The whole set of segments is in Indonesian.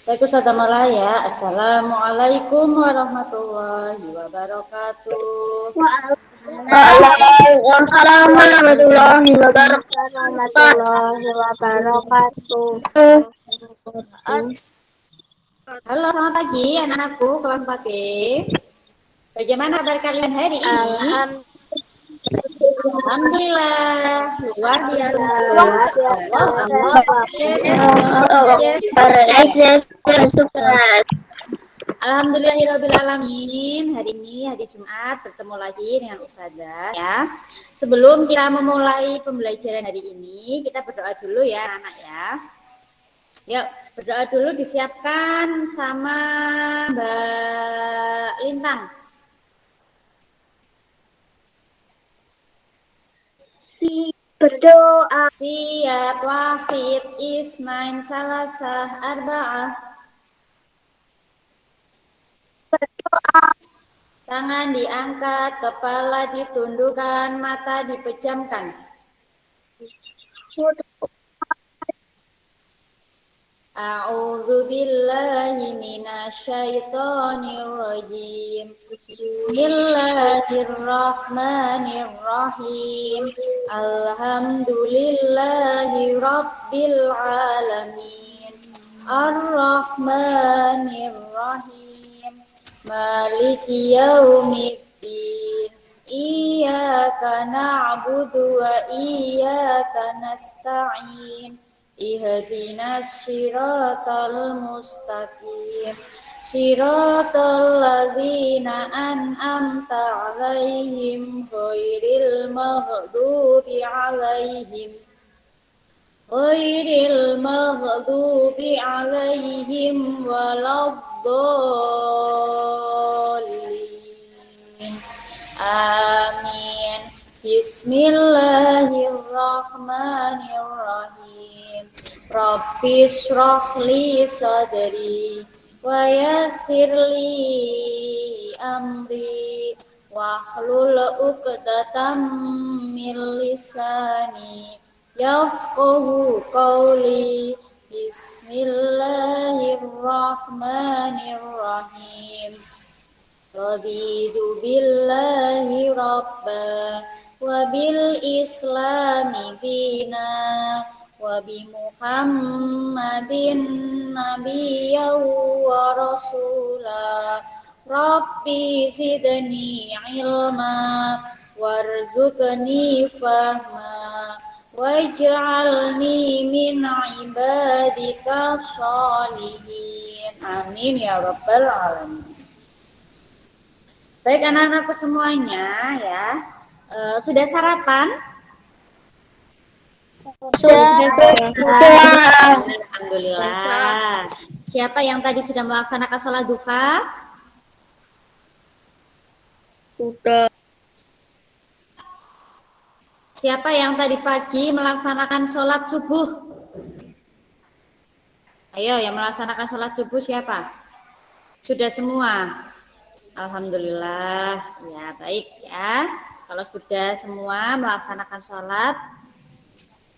Baik, Ustazah mulai ya. Assalamualaikum warahmatullahi wabarakatuh. Waalaikumsalam warahmatullahi Wabarakatuh. Halo, selamat pagi anak-anakku kelas 4B. Bagaimana kabar kalian hari ini? Alhamdulillah, luar biasa. Alhamdulillahirrabbilalamin. Hari ini hari Jumat bertemu lagi dengan Ustazah ya. Sebelum kita memulai pembelajaran hari ini, kita berdoa dulu ya anak ya. Yuk, berdoa dulu disiapkan sama Mbak Lintang. Berdoa. Siap, wahid, isnain, salasah, arba'ah. Berdoa. Tangan diangkat, kepala ditundukkan, mata dipejamkan. A'udzu billahi minasyaitonir rajim. Bismillahirrahmanirrahim. Alhamdulillahi rabbil alamin. Ar-Rahmanir-Rahim. Maliki yaumiddin. Iyyaka na'budu wa iyyaka nasta'in. Ihdinas siratal mustaqim. Siratal ladzina an'amta 'alaihim ghairil maghdubi 'alaihim waladdallin. Amin. Bismillahirrahmanirrahim. Rabbis shrahli sadri wa yassirli amri wahlul 'uqdatam min lisani yafqahu qawli. Bismillahirrahmanirrahim. Raditu billahi rabba wa bil islami dina wa bi Muhammadin nabiyyan wa rasula. Rabbi zidni ilma warzuqni fahma waj'alni min ibadika sholihin. Amin ya rabbal alamin. Baik anak-anakku semuanya ya, sudah sarapan? Sudah. Alhamdulillah. Siapa yang tadi sudah melaksanakan sholat duha? Sudah. Siapa yang tadi pagi melaksanakan sholat subuh? Ayo, yang melaksanakan sholat subuh siapa? Sudah semua? Alhamdulillah, ya baik ya. Kalau sudah semua melaksanakan sholat.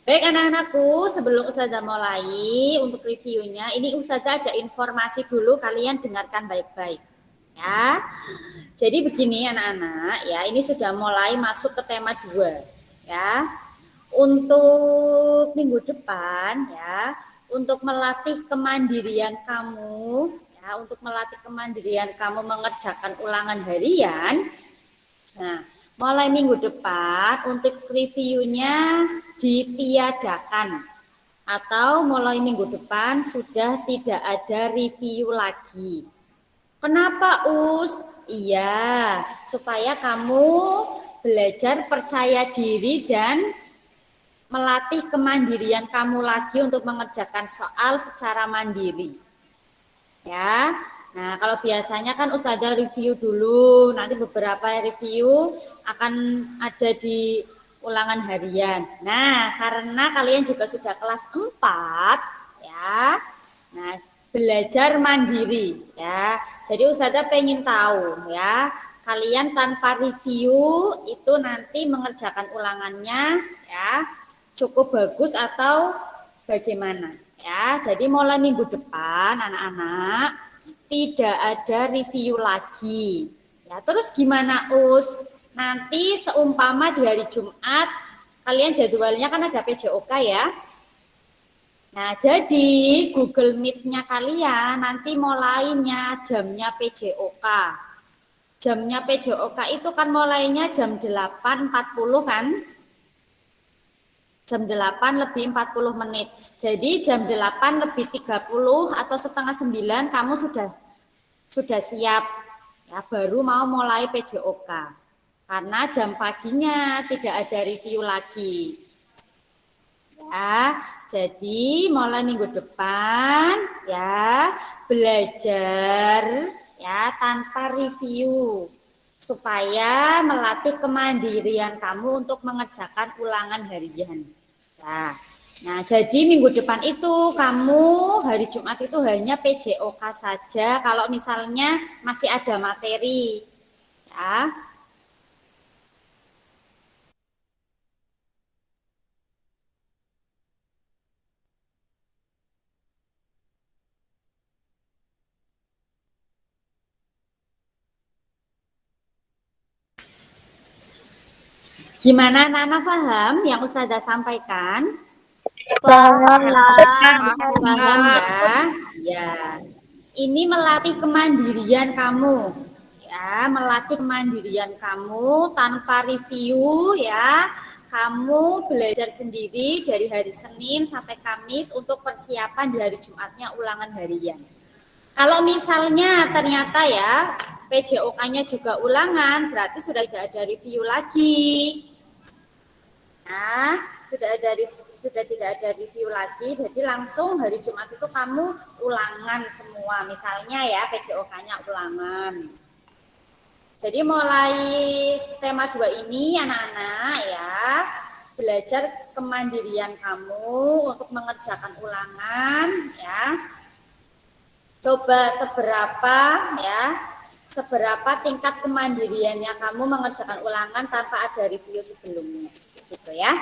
Baik anak-anakku, sebelum Ustazah mulai untuk reviewnya, ini Ustazah ada informasi dulu, kalian dengarkan baik-baik. Ya, jadi begini anak-anak, ya ini sudah mulai masuk ke tema 2. Ya, untuk minggu depan, ya, untuk melatih kemandirian kamu. Untuk melatih kemandirian kamu mengerjakan ulangan harian. Nah, mulai minggu depan untuk reviewnya ditiadakan. Atau mulai minggu depan sudah tidak ada review lagi. Kenapa Us? Iya, supaya kamu belajar percaya diri dan melatih kemandirian kamu lagi untuk mengerjakan soal secara mandiri. Ya, nah kalau biasanya kan Ustazah review dulu, nanti beberapa review akan ada di ulangan harian. Nah, karena kalian juga sudah kelas 4, ya, nah belajar mandiri, ya. Jadi Ustazah pengen tahu, ya, kalian tanpa review itu nanti mengerjakan ulangannya, ya, cukup bagus atau bagaimana, Ya, jadi mulai minggu depan anak-anak tidak ada review lagi. Ya, terus gimana Us? Nanti seumpama di hari Jumat kalian jadwalnya kan ada PJOK ya. Nah, jadi Google Meet-nya kalian nanti mulainya jamnya PJOK. Jamnya PJOK itu kan mulainya jam 8.40 kan? Jam 8 lebih 40 menit. Jadi jam 8 lebih 30 atau setengah 9 kamu sudah siap. Ya, baru mau mulai PJOK. Karena jam paginya tidak ada review lagi. Ya, jadi mulai minggu depan ya belajar ya tanpa review supaya melatih kemandirian kamu untuk mengerjakan ulangan harian. Nah, jadi minggu depan itu kamu hari Jumat itu hanya PJOK saja kalau misalnya masih ada materi. Ya. Gimana Nana paham yang Ustazah sampaikan? Paham. Paham ya? Ya. Ini melatih kemandirian kamu. Ya, melatih kemandirian kamu tanpa review ya. Kamu belajar sendiri dari hari Senin sampai Kamis untuk persiapan di hari Jumatnya ulangan harian. Kalau misalnya ternyata ya PJOK-nya juga ulangan, berarti sudah tidak ada review lagi. Nah, sudah tidak ada review lagi, jadi langsung hari Jumat itu kamu ulangan semua. Misalnya ya PJOK-nya ulangan. Jadi mulai tema 2 ini anak-anak ya, belajar kemandirian kamu untuk mengerjakan ulangan ya. Coba seberapa tingkat kemandiriannya kamu mengerjakan ulangan tanpa ada review sebelumnya. Gitu ya.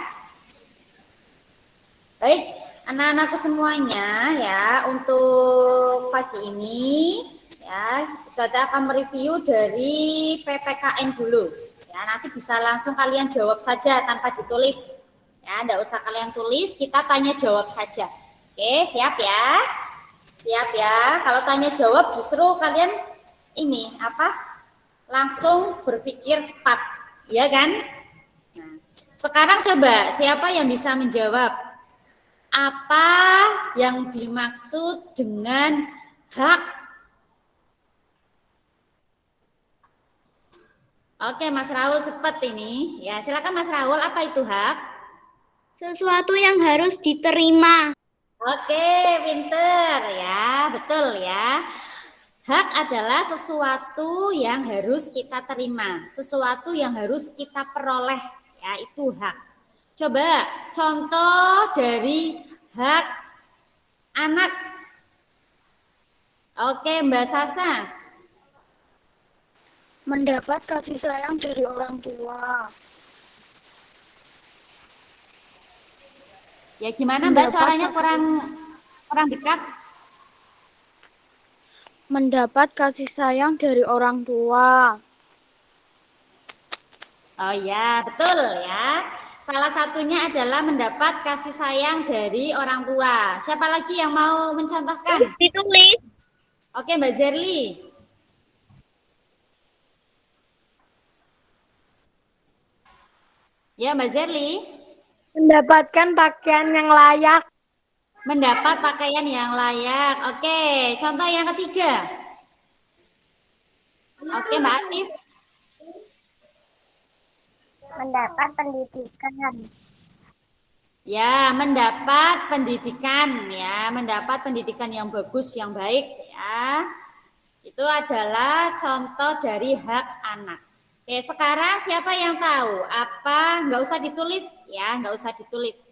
Baik, anak-anakku semuanya ya, untuk pagi ini ya, saya akan mereview dari PPKN dulu. Ya, nanti bisa langsung kalian jawab saja tanpa ditulis. Ya, enggak usah kalian tulis, kita tanya jawab saja. Oke, siap ya? Siap ya. Kalau tanya jawab justru kalian ini langsung berpikir cepat, ya kan? Sekarang coba siapa yang bisa menjawab apa yang dimaksud dengan hak? Oke, Mas Raul cepat ini. Ya, silakan Mas Raul, apa itu hak? Sesuatu yang harus diterima. Oke, pinter ya, betul ya. Hak adalah sesuatu yang harus kita terima, sesuatu yang harus kita peroleh. Ya, itu hak. Coba contoh dari hak anak. Oke, Mbak Sasa. Mendapat kasih sayang dari orang tua. Ya gimana Mbak, suaranya kurang dekat? Mendapat kasih sayang dari orang tua. Oh ya, betul ya. Salah satunya adalah mendapat kasih sayang dari orang tua. Siapa lagi yang mau mencontohkan? Ditulis. Oke, Mbak Zerli. Ya, Mbak Zerli. Mendapatkan pakaian yang layak. Mendapat pakaian yang layak. Oke, contoh yang ketiga. Oke, Mbak Atif. Mendapat pendidikan. Ya, mendapat pendidikan ya, mendapat pendidikan yang bagus, yang baik ya. Itu adalah contoh dari hak anak. Oke, sekarang siapa yang tahu apa? Nggak usah ditulis ya, nggak usah ditulis.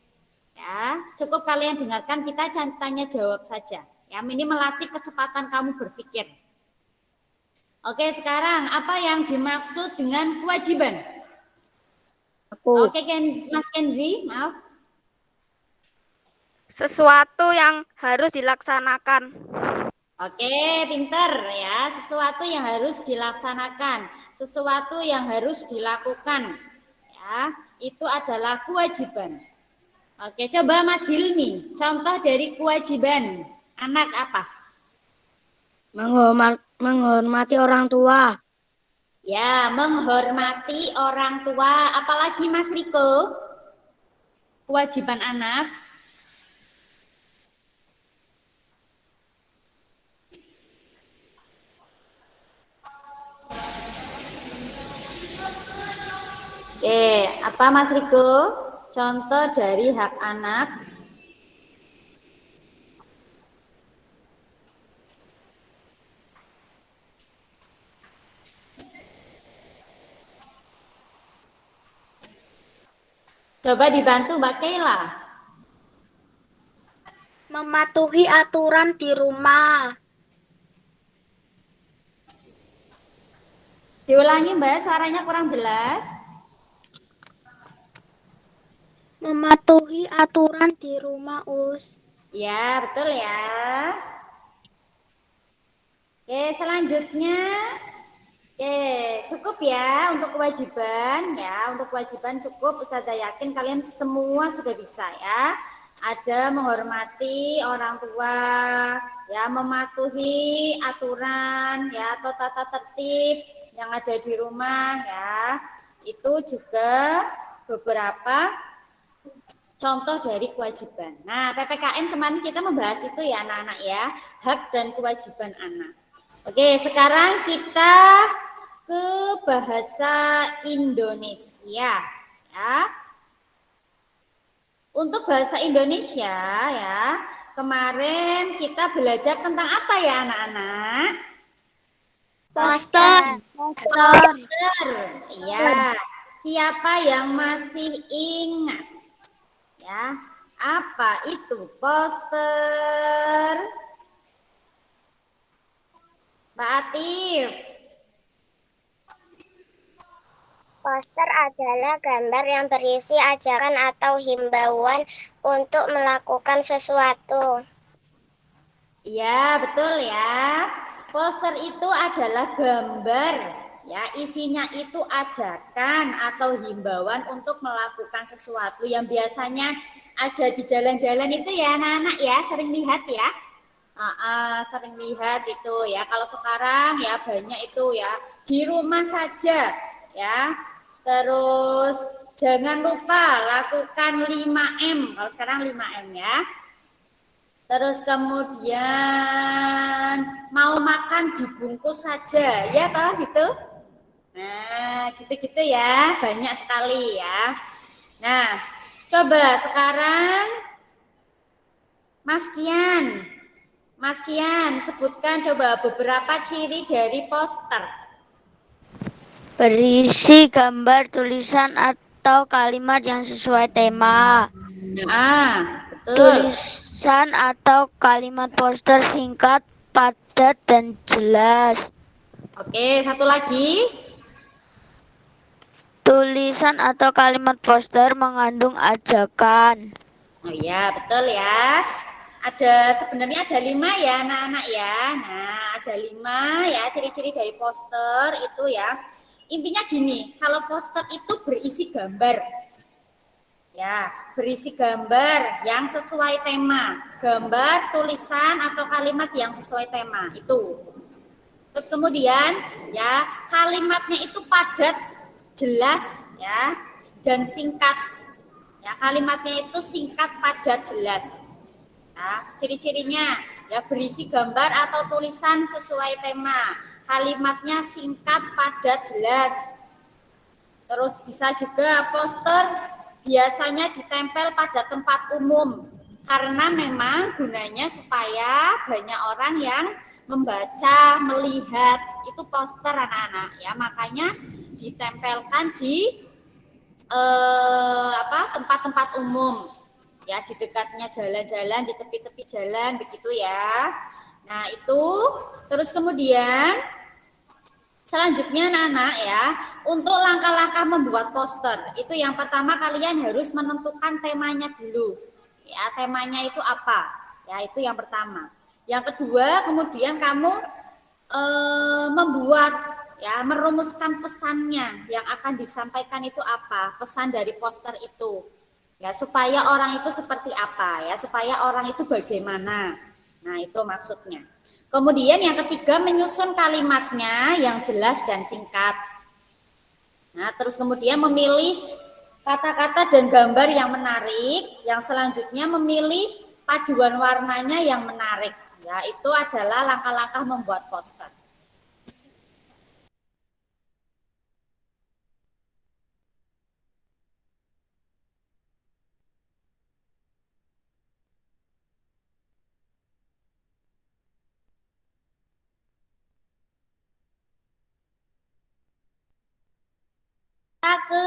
Ya, cukup kalian dengarkan, kita tanya jawab saja. Ya, ini melatih kecepatan kamu berpikir. Oke, sekarang apa yang dimaksud dengan kewajiban? Oke, Mas Kenzi, maaf. Sesuatu yang harus dilaksanakan. Oke, pinter ya. Sesuatu yang harus dilaksanakan, sesuatu yang harus dilakukan. Ya, itu adalah kewajiban. Oke, coba Mas Hilmi, contoh dari kewajiban anak apa? Menghormati orang tua. Ya, menghormati orang tua. Apalagi Mas Riko? Kewajiban anak. Oke, apa Mas Riko? Contoh dari hak anak. Coba dibantu Mbak Kayla. Mematuhi aturan di rumah. Diulangi Mbak, suaranya kurang jelas. Mematuhi aturan di rumah, Us. Ya, betul ya. Oke, selanjutnya. Oke, cukup ya untuk kewajiban ya. Untuk kewajiban cukup, Ustazah yakin kalian semua sudah bisa ya. Ada menghormati orang tua, ya, mematuhi aturan ya atau tata tertib yang ada di rumah ya. Itu juga beberapa contoh dari kewajiban. Nah, PPKN kemarin kita membahas itu ya anak-anak ya, hak dan kewajiban anak. Oke, sekarang kita ke bahasa Indonesia ya. Untuk bahasa Indonesia ya, kemarin kita belajar tentang apa ya anak-anak? Poster. Poster. Ya, siapa yang masih ingat? Ya, apa itu poster? Mbak Atif. Poster adalah gambar yang berisi ajakan atau himbauan untuk melakukan sesuatu. Iya, betul ya. Poster itu adalah gambar, ya, isinya itu ajakan atau himbauan untuk melakukan sesuatu yang biasanya ada di jalan-jalan itu ya anak-anak ya, sering lihat ya. Sering lihat itu ya. Kalau sekarang ya banyak itu ya di rumah saja ya. Terus jangan lupa lakukan 5M. Kalau sekarang 5M ya. Terus kemudian mau makan dibungkus saja, ya toh gitu. Nah, gitu-gitu ya, banyak sekali ya. Nah, coba sekarang Mas Kian, sebutkan coba beberapa ciri dari poster. Berisi gambar, tulisan, atau kalimat yang sesuai tema. Betul. Tulisan atau kalimat poster singkat, padat, dan jelas. Oke, satu lagi. Tulisan atau kalimat poster mengandung ajakan. Oh iya, betul ya. Sebenarnya ada 5 ya anak-anak ya. Nah, ada 5 ya ciri-ciri dari poster itu ya. Intinya gini, kalau poster itu berisi gambar. Ya, berisi gambar yang sesuai tema. Gambar, tulisan, atau kalimat yang sesuai tema. Itu. Terus kemudian ya, kalimatnya itu padat, jelas ya, dan singkat. Ya, kalimatnya itu singkat, padat, jelas. Ya, ciri-cirinya ya berisi gambar atau tulisan sesuai tema. Kalimatnya singkat, padat, jelas. Terus bisa juga poster biasanya ditempel pada tempat umum karena memang gunanya supaya banyak orang yang membaca, melihat. Itu poster anak-anak ya, makanya ditempelkan di tempat-tempat umum ya, di dekatnya jalan-jalan, di tepi-tepi jalan begitu ya. Nah, itu terus kemudian selanjutnya anak-anak ya, untuk langkah-langkah membuat poster, itu yang pertama kalian harus menentukan temanya dulu. Ya, temanya itu apa? Ya, itu yang pertama. Yang kedua, kemudian kamu membuat, ya, merumuskan pesannya yang akan disampaikan itu apa? Pesan dari poster itu. Ya, supaya orang itu seperti apa, ya, supaya orang itu bagaimana. Nah, itu maksudnya. Kemudian yang ketiga, menyusun kalimatnya yang jelas dan singkat. Nah, terus kemudian memilih kata-kata dan gambar yang menarik. Yang selanjutnya memilih paduan warnanya yang menarik. Ya, itu adalah langkah-langkah membuat poster. Kita ke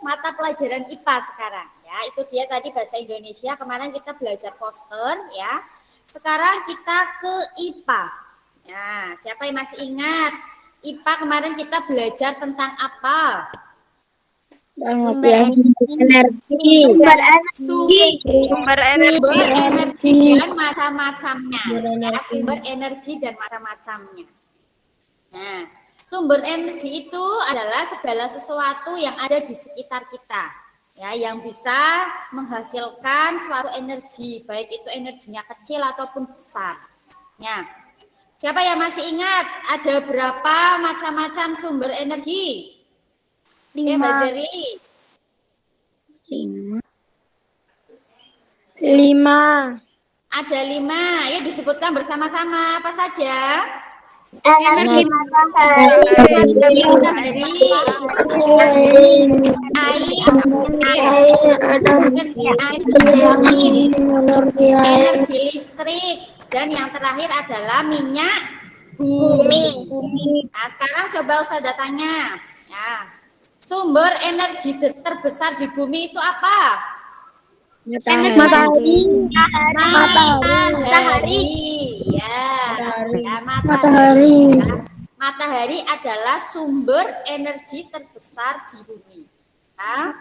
mata pelajaran IPA sekarang, ya. Itu dia tadi bahasa Indonesia, kemarin kita belajar poster, ya. Sekarang kita ke IPA. Ya, siapa yang masih ingat? IPA kemarin kita belajar tentang apa? Sumber energi. Sumber energi. Dan macam-macamnya. Ya, sumber energi dan macam-macamnya. Nah, sumber energi itu adalah segala sesuatu yang ada di sekitar kita, ya, yang bisa menghasilkan suatu energi, baik itu energinya kecil ataupun besar. Ya, siapa yang masih ingat ada berapa macam-macam sumber energi? Oke, Mbak Zerli. 5. Ada 5. Yuk disebutkan bersama-sama. Apa saja? Energi matahari, energi listrik, dan yang terakhir adalah minyak bumi. Nah, sekarang coba Ustazah tanya, ya, sumber energi terbesar di bumi itu apa? matahari, Ya, matahari. Ya. Matahari adalah sumber energi terbesar di bumi. Ya.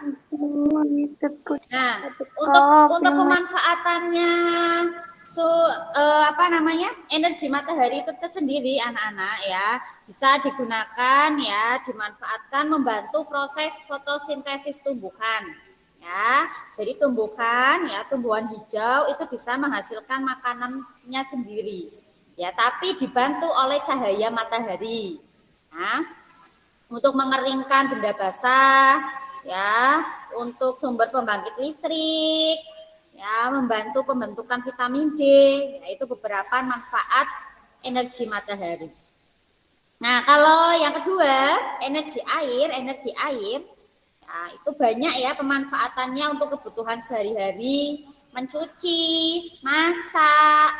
Nah, untuk pemanfaatannya energi matahari itu sendiri, anak-anak, ya, bisa digunakan, ya, dimanfaatkan membantu proses fotosintesis tumbuhan. Ya, jadi tumbuhan, ya, tumbuhan hijau itu bisa menghasilkan makanannya sendiri, ya, tapi dibantu oleh cahaya matahari. Nah, untuk mengeringkan benda basah, ya, untuk sumber pembangkit listrik, ya, membantu pembentukan vitamin D, yaitu beberapa manfaat energi matahari. Nah, kalau yang kedua, energi air, nah, itu banyak, ya, pemanfaatannya untuk kebutuhan sehari-hari, mencuci, masak,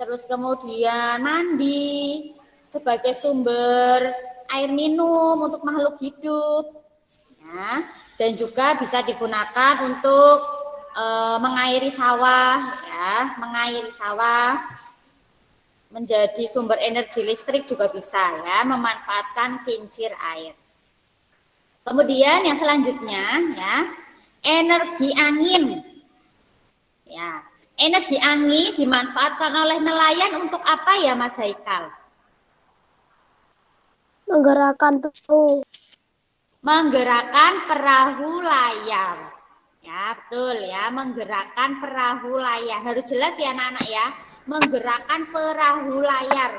terus kemudian mandi, sebagai sumber air minum untuk makhluk hidup, ya, dan juga bisa digunakan untuk mengairi sawah, ya, mengairi sawah menjadi sumber energi listrik juga bisa, ya, memanfaatkan kincir air. Kemudian yang selanjutnya, ya, energi angin. Ya, energi angin dimanfaatkan oleh nelayan untuk apa, ya, Mas Haikal? menggerakkan perahu. Menggerakkan perahu layar. Ya, betul, ya, menggerakkan perahu layar. Harus jelas, ya, anak-anak, ya, menggerakkan perahu layar.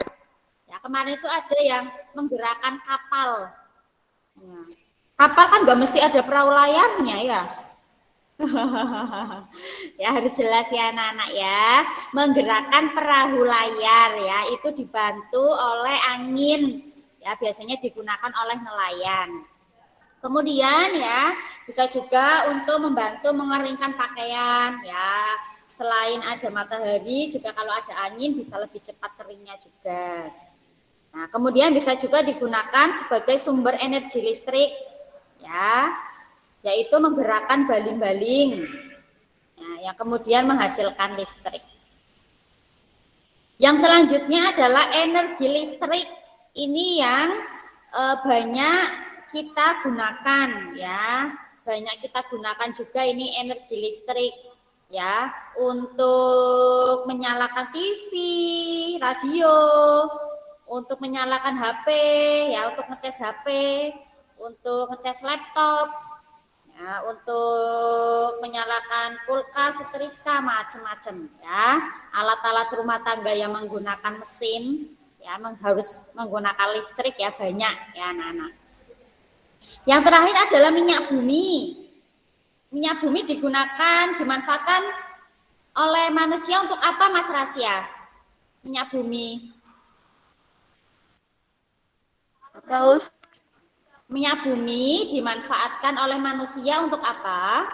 Ya, kemarin itu ada yang menggerakkan kapal. Ya. Kapal kan nggak mesti ada perahu layarnya, ya. Ya, harus jelas, ya, anak-anak, ya. Menggerakkan perahu layar, ya, itu dibantu oleh angin. Ya, biasanya digunakan oleh nelayan. Kemudian, ya, bisa juga untuk membantu mengeringkan pakaian, ya. Selain ada matahari, juga kalau ada angin bisa lebih cepat keringnya juga. Nah, kemudian bisa juga digunakan sebagai sumber energi listrik, ya, yaitu menggerakkan baling-baling, nah, yang kemudian menghasilkan listrik. Yang selanjutnya adalah energi listrik. Ini yang banyak kita gunakan, ya, banyak kita gunakan juga ini energi listrik. ya, untuk menyalakan TV, radio, untuk menyalakan HP, ya, untuk ngecas HP, untuk ngecas laptop, ya, untuk menyalakan kulkas, setrika, macam-macam, ya. Alat-alat rumah tangga yang menggunakan mesin, ya, harus menggunakan listrik, ya, banyak, ya, anak-anak. Yang terakhir adalah minyak bumi. Minyak bumi digunakan, dimanfaatkan oleh manusia untuk apa, Mas Rasya? Minyak bumi. Terus Minyak bumi dimanfaatkan oleh manusia untuk apa?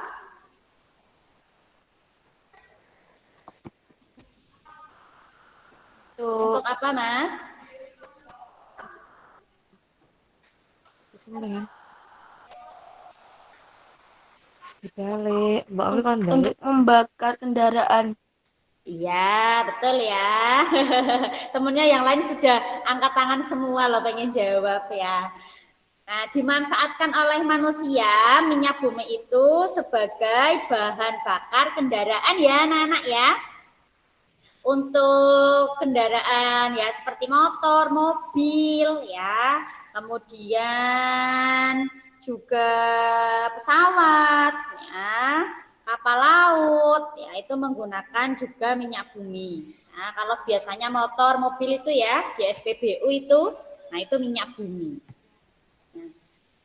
Untuk apa, Mas? Dibalik, Mbak Omi kan balik. untuk membakar kendaraan. Iya, betul ya. Temennya yang lain sudah angkat tangan semua loh, pengen jawab ya. Nah, dimanfaatkan oleh manusia minyak bumi itu sebagai bahan bakar kendaraan ya anak-anak ya. Untuk kendaraan ya seperti motor, mobil ya, kemudian juga pesawat ya, kapal laut ya, itu menggunakan juga minyak bumi. Nah, kalau biasanya motor, mobil itu ya di SPBU itu, nah itu minyak bumi. Nah,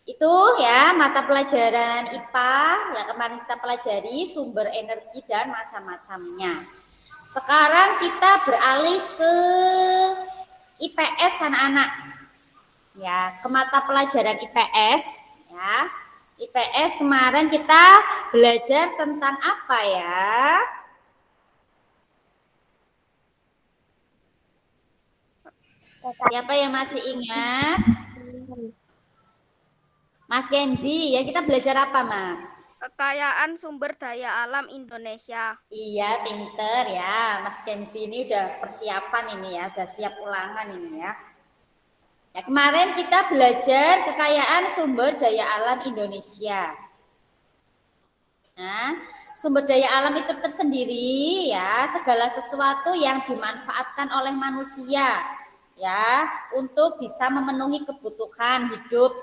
itu ya mata pelajaran IPA yang kemarin kita pelajari sumber energi dan macam-macamnya. Sekarang kita beralih ke IPS anak-anak. Ya, ke mata pelajaran IPS ya. IPS kemarin kita belajar tentang apa ya? Siapa yang masih ingat? Mas Kenzi, ya kita belajar apa, Mas? Kekayaan sumber daya alam Indonesia. Iya, pinter ya. Mas Kenzi ini udah persiapan ini ya, udah siap ulangan ini ya. Ya, kemarin kita belajar kekayaan sumber daya alam Indonesia. Nah, sumber daya alam itu tersendiri ya, segala sesuatu yang dimanfaatkan oleh manusia ya untuk bisa memenuhi kebutuhan hidup.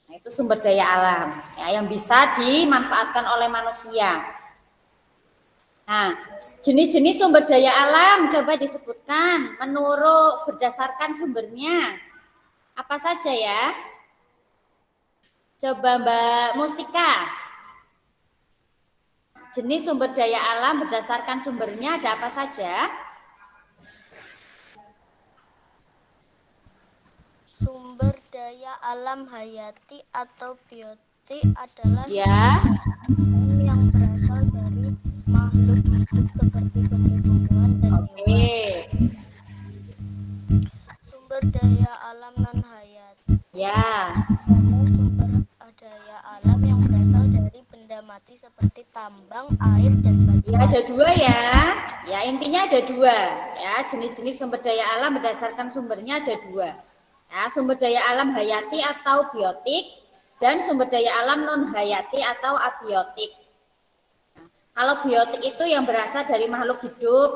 Nah, itu sumber daya alam ya yang bisa dimanfaatkan oleh manusia. Nah, jenis-jenis sumber daya alam coba disebutkan menurut berdasarkan sumbernya. Apa saja ya? Coba Mbak Mustika. Jenis sumber daya alam berdasarkan sumbernya ada apa saja? Sumber daya alam hayati atau biotik adalah Ya. yang berasal dari makhluk hidup seperti tumbuh-tumbuhan dan hewan. Oke. Sumber daya alam non hayati Ya. adalah sumber daya alam yang berasal dari benda mati seperti tambang, air, dan batu. Ya, ada dua ya. Ya, intinya ada dua. Ya, jenis-jenis sumber daya alam berdasarkan sumbernya ada dua. Ya, sumber daya alam hayati atau biotik dan sumber daya alam non hayati atau abiotik. Nah, kalau biotik itu yang berasal dari makhluk hidup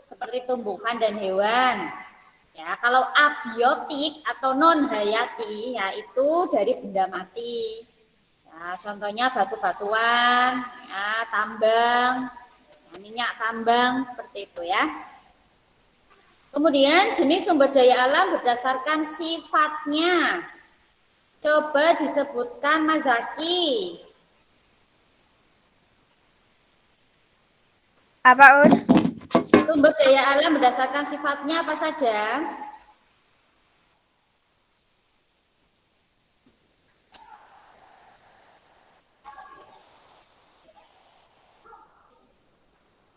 seperti tumbuhan dan hewan. Ya, kalau abiotik atau non hayati ya itu dari benda mati. Ya, contohnya batu-batuan, ya, tambang, ya, minyak tambang seperti itu ya. Kemudian jenis sumber daya alam berdasarkan sifatnya. Coba disebutkan Mas Zaki. Apa, Us? Sumber daya alam berdasarkan sifatnya apa saja?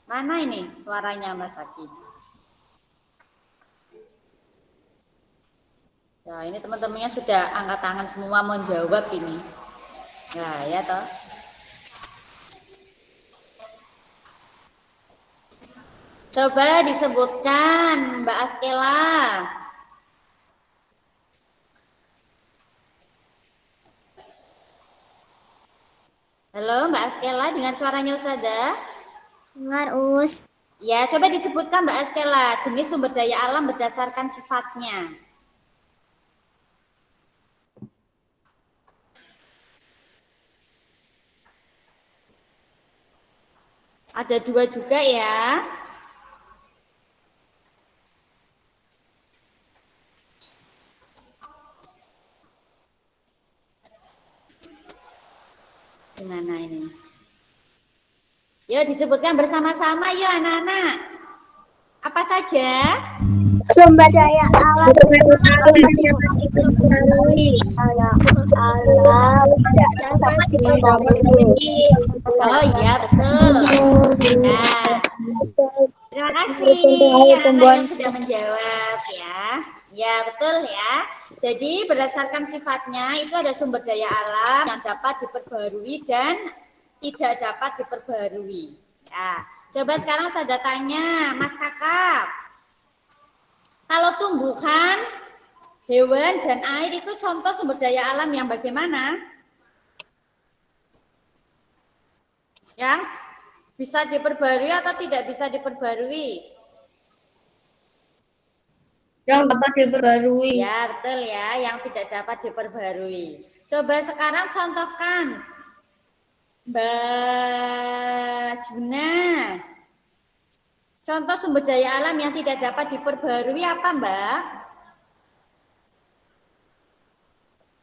Mana ini suaranya Mas Zaki? Ya, ini teman-temannya sudah angkat tangan semua mau jawab ini. Nah, ya toh. Coba disebutkan Mbak Askela. Halo Mbak Askela, dengan suaranya Ustazah. Dengar, Us. Ya, coba disebutkan Mbak Askela, jenis sumber daya alam berdasarkan sifatnya. Ada 2 juga ya. Gimana ini? Yuk disebutkan bersama-sama yuk anak-anak. Apa saja? Sumber daya alam tidak diketahui. Alam tidak dapat diketahui. Oh iya betul. Nah, terima kasih anak-anak yang sudah menjawab ya. Ya betul ya. Jadi berdasarkan sifatnya itu ada sumber daya alam yang dapat diperbarui dan tidak dapat diperbarui. Ya, coba sekarang saya tanya Mas Kakak. Kalau tumbuhan, hewan dan air itu contoh sumber daya alam yang bagaimana? Yang bisa diperbarui atau tidak bisa diperbarui? Yang dapat diperbarui. Ya, betul ya, yang tidak dapat diperbarui. Coba sekarang contohkan. Mbak Juna. Contoh sumber daya alam yang tidak dapat diperbarui apa, Mbak?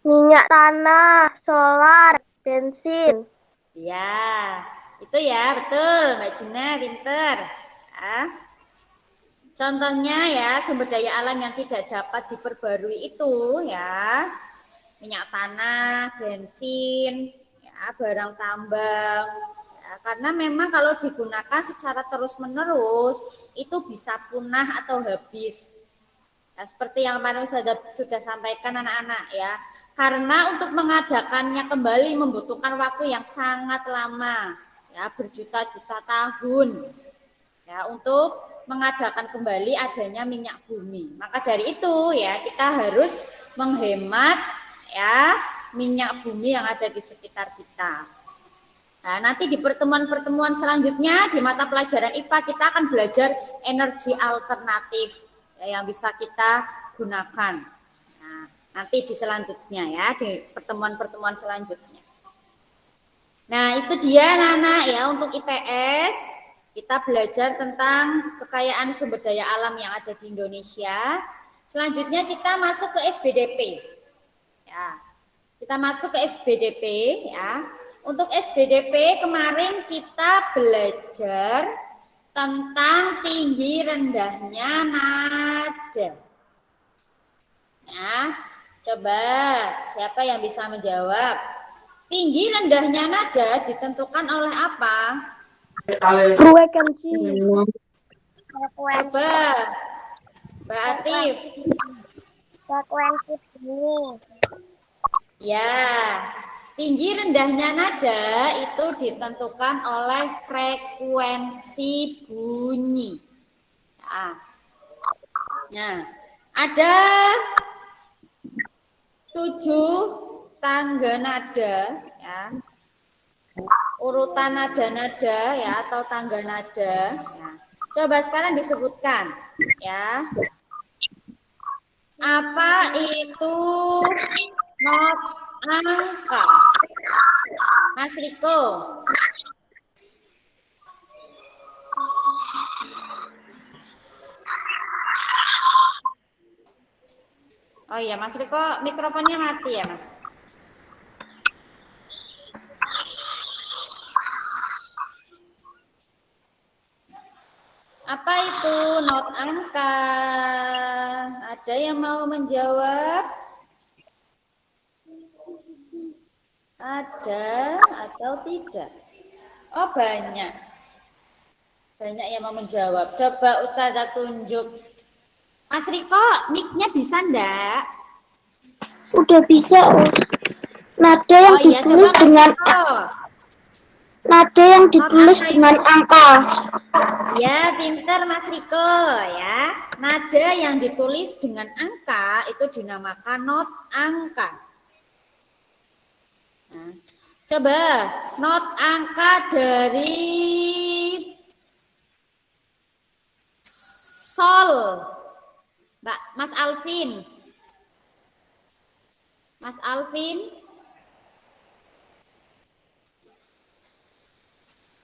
Minyak tanah, solar, bensin. Ya, itu ya, betul. Mbak Juna, pinter. Ya. Contohnya ya, sumber daya alam yang tidak dapat diperbarui itu ya, minyak tanah, bensin, ya, barang tambang. Ya, karena memang kalau digunakan secara terus-menerus itu bisa punah atau habis. Ya, seperti yang kemarin sudah sampaikan anak-anak ya. Karena untuk mengadakannya kembali membutuhkan waktu yang sangat lama, ya berjuta-juta tahun. Ya, untuk mengadakan kembali adanya minyak bumi. Maka dari itu ya kita harus menghemat ya minyak bumi yang ada di sekitar kita. Nah, nanti di pertemuan-pertemuan selanjutnya di mata pelajaran IPA kita akan belajar energi alternatif ya, yang bisa kita gunakan. Nah, nanti di selanjutnya ya di pertemuan-pertemuan selanjutnya. Nah, itu dia anak-anak ya untuk IPS. Kita belajar tentang kekayaan sumber daya alam yang ada di Indonesia. Selanjutnya kita masuk ke SBDP. Ya, kita masuk ke SBDP ya. Untuk SBDP kemarin kita belajar tentang tinggi rendahnya nada. Nah, coba siapa yang bisa menjawab? Tinggi rendahnya nada ditentukan oleh apa? Frekuensi. Coba, Mbak Atif. Frekuensi bunyi. Ya, tinggi rendahnya nada itu ditentukan oleh frekuensi bunyi. Nah, ada 7 tangga nada, ya. Urutan nada-nada ya atau tangga nada. Ya. Coba sekarang disebutkan, ya. Apa itu not angka? Mas Riko. Oh iya, Mas Riko mikrofonnya mati ya, Mas. Apa itu not angka? Ada yang mau menjawab? Ada atau tidak? Oh banyak. Banyak yang mau menjawab. Coba Ustazah tunjuk. Mas Riko, mic-nya bisa enggak? Udah bisa, Nada yang iya, ditulis coba, dengan Riko. Nada yang ditulis dengan angka. Ya, pinter Mas Riko ya. Nada yang ditulis dengan angka itu dinamakan not angka. Nah, coba not angka dari Sol. Mbak, Mas Alvin. Mas Alvin.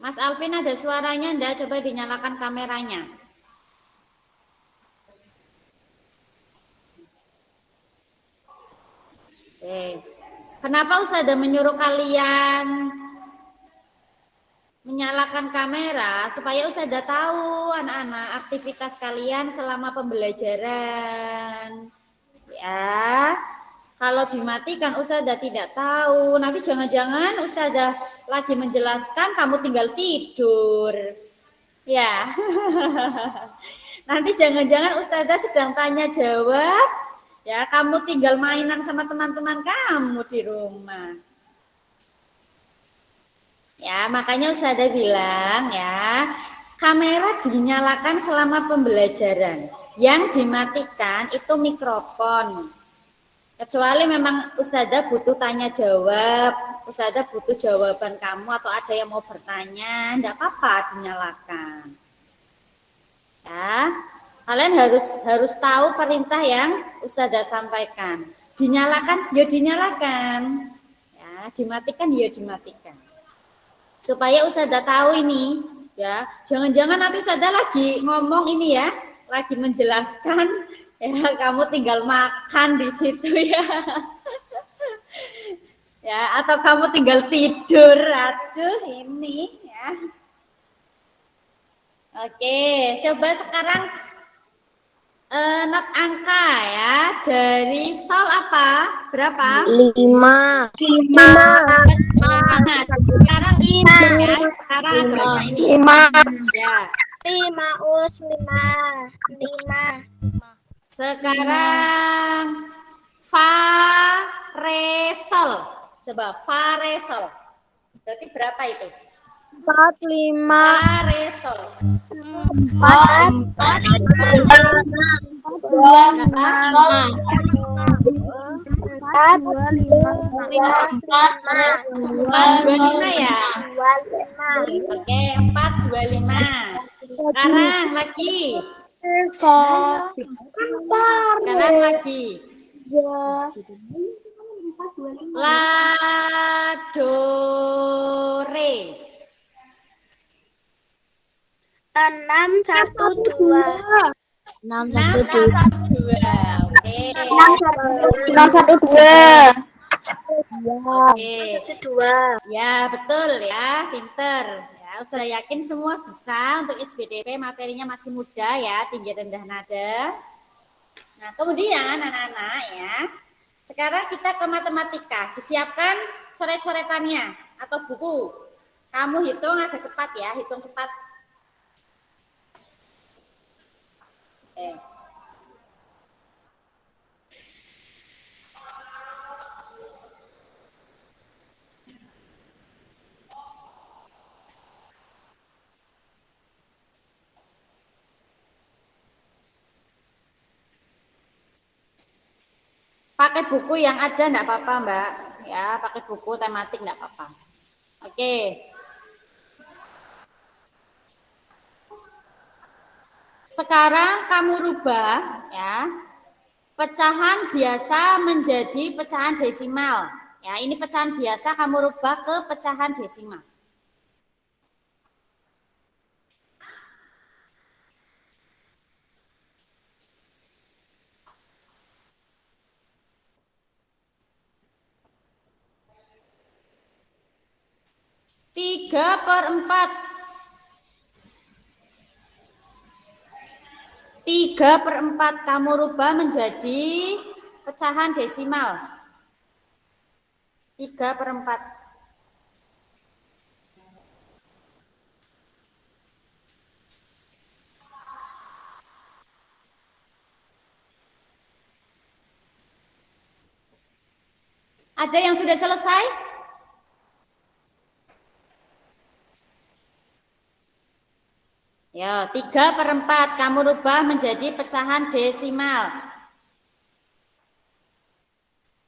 Mas Alvin ada suaranya enggak? Coba dinyalakan kameranya. Oke. Kenapa Ustazah menyuruh kalian menyalakan kamera? Supaya Ustazah tahu anak-anak aktivitas kalian selama pembelajaran. Ya. Kalau dimatikan Ustazah tidak tahu. Nanti jangan-jangan Ustazah lagi menjelaskan kamu tinggal tidur. Ya. Nanti jangan-jangan Ustazah sedang tanya jawab. Ya, kamu tinggal mainan sama teman-teman kamu di rumah. Ya, makanya Ustazah bilang ya, kamera dinyalakan selama pembelajaran. Yang dimatikan itu mikrofon. Kecuali memang Ustazah butuh tanya jawab, Ustazah butuh jawaban kamu atau ada yang mau bertanya, enggak apa-apa dinyalakan. Ya, kalian harus tahu perintah yang Ustazah sampaikan. Dinyalakan, ya dinyalakan. Ya, dimatikan, ya dimatikan. Supaya Ustazah tahu ini, ya. Jangan-jangan nanti Ustazah lagi ngomong ini ya, lagi menjelaskan, ya kamu tinggal makan di situ ya. Ya, atau kamu tinggal tidur. Aduh, ini ya. Oke, coba sekarang not angka ya. Dari Sol apa? Berapa? 5. 5. Sekarang 5 ya. Sekarang agaknya ini. 5. Ya. 5 us 5. Sekarang fa re sol. Coba fa re sol. Berarti berapa itu? 4 5 Fa re sol. 425 ya. Oke, 425. Sekarang lagi. Sekarang lagi. La do re. 612. 612. Oke. 612. Oke. 2. Ya, betul ya, pinter. Ya, saya yakin semua bisa untuk SBDP materinya masih muda ya, tinggi rendah nada. Nah, kemudian anak-anak ya, sekarang kita ke matematika. Disiapkan coret-coretannya atau buku. Kamu hitung agak cepat ya, hitung cepat. Oke. Pakai buku yang ada enggak apa-apa, Mbak. Ya, pakai buku tematik enggak apa-apa. Oke. Sekarang kamu rubah ya. Pecahan biasa menjadi pecahan desimal. Ya, ini pecahan biasa kamu rubah ke pecahan desimal. Tiga per 4. 3/4 kamu rubah menjadi pecahan desimal. 3/4. Ada yang sudah selesai? Ya, 3/4 kamu rubah menjadi pecahan desimal.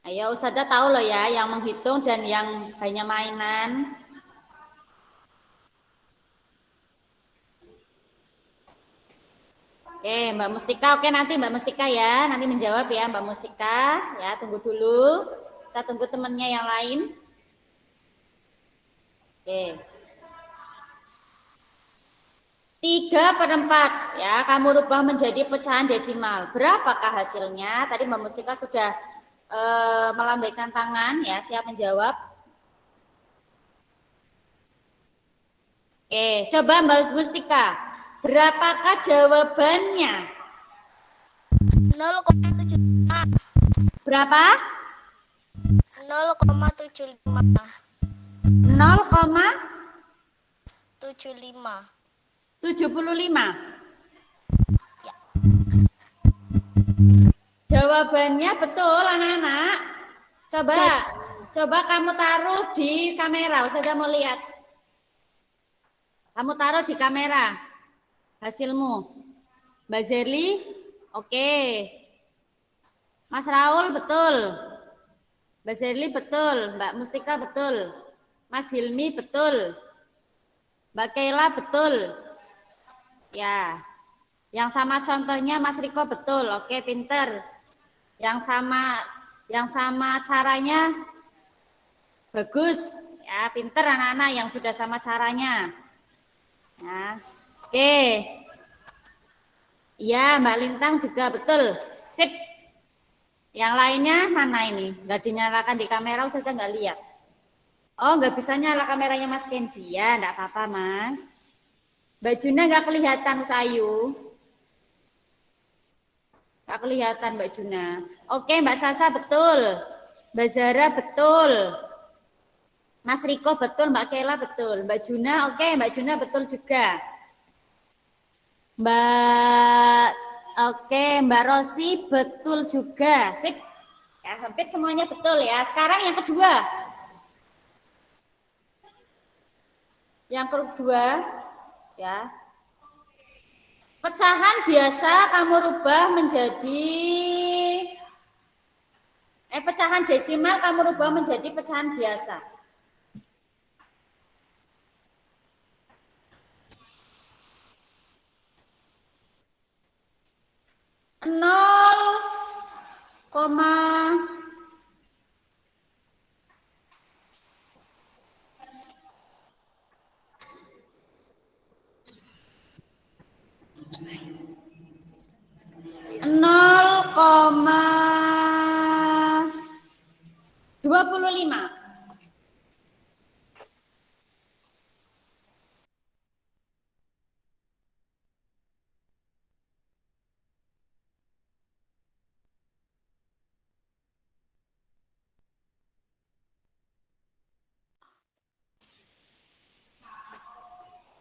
Ayo Ustazah tahu loh ya yang menghitung dan yang hanya mainan. Oke, Mbak Mustika. Oke, nanti Mbak Mustika ya, nanti menjawab ya Mbak Mustika. Ya, tunggu dulu. Kita tunggu temannya yang lain. Oke. 3/4 ya, kamu rubah menjadi pecahan desimal. Berapakah hasilnya? Tadi Mbak Mustika sudah melambaikan tangan ya, siap menjawab. Oke, coba Mbak Mustika. Berapakah jawabannya? 0,75. Berapa? 0,75. 0,75. 75. Ya. Jawabannya betul anak-anak. Coba kamu taruh di kamera. Saya mau lihat. Kamu taruh di kamera hasilmu. Mbak Zerli, oke. Mas Raul betul. Mbak Zerli betul. Mbak Mustika betul. Mas Hilmi betul. Mbak Kayla betul. Ya, yang sama contohnya Mas Riko betul, oke pinter. Yang sama caranya bagus, ya pinter anak-anak yang sudah sama caranya. Nah, oke. Iya Mbak Lintang juga betul, sip. Yang lainnya mana ini? Nggak dinyalakan di kamera, saya nggak lihat. Oh nggak bisa nyala kameranya Mas Kenzi ya, nggak apa-apa Mas. Mbak Juna nggak kelihatan Sayu. Nggak kelihatan Mbak Juna. Oke Mbak Sasa betul. Mbak Zara betul. Mas Riko betul. Mbak Kela betul. Mbak Juna oke. Mbak Juna betul juga. Mbak Rosi betul juga. Sip. Ya, hampir semuanya betul ya. Sekarang yang kedua. Yang kedua. Ya, pecahan biasa kamu rubah menjadi pecahan desimal kamu rubah menjadi pecahan biasa. Nol koma 0,25.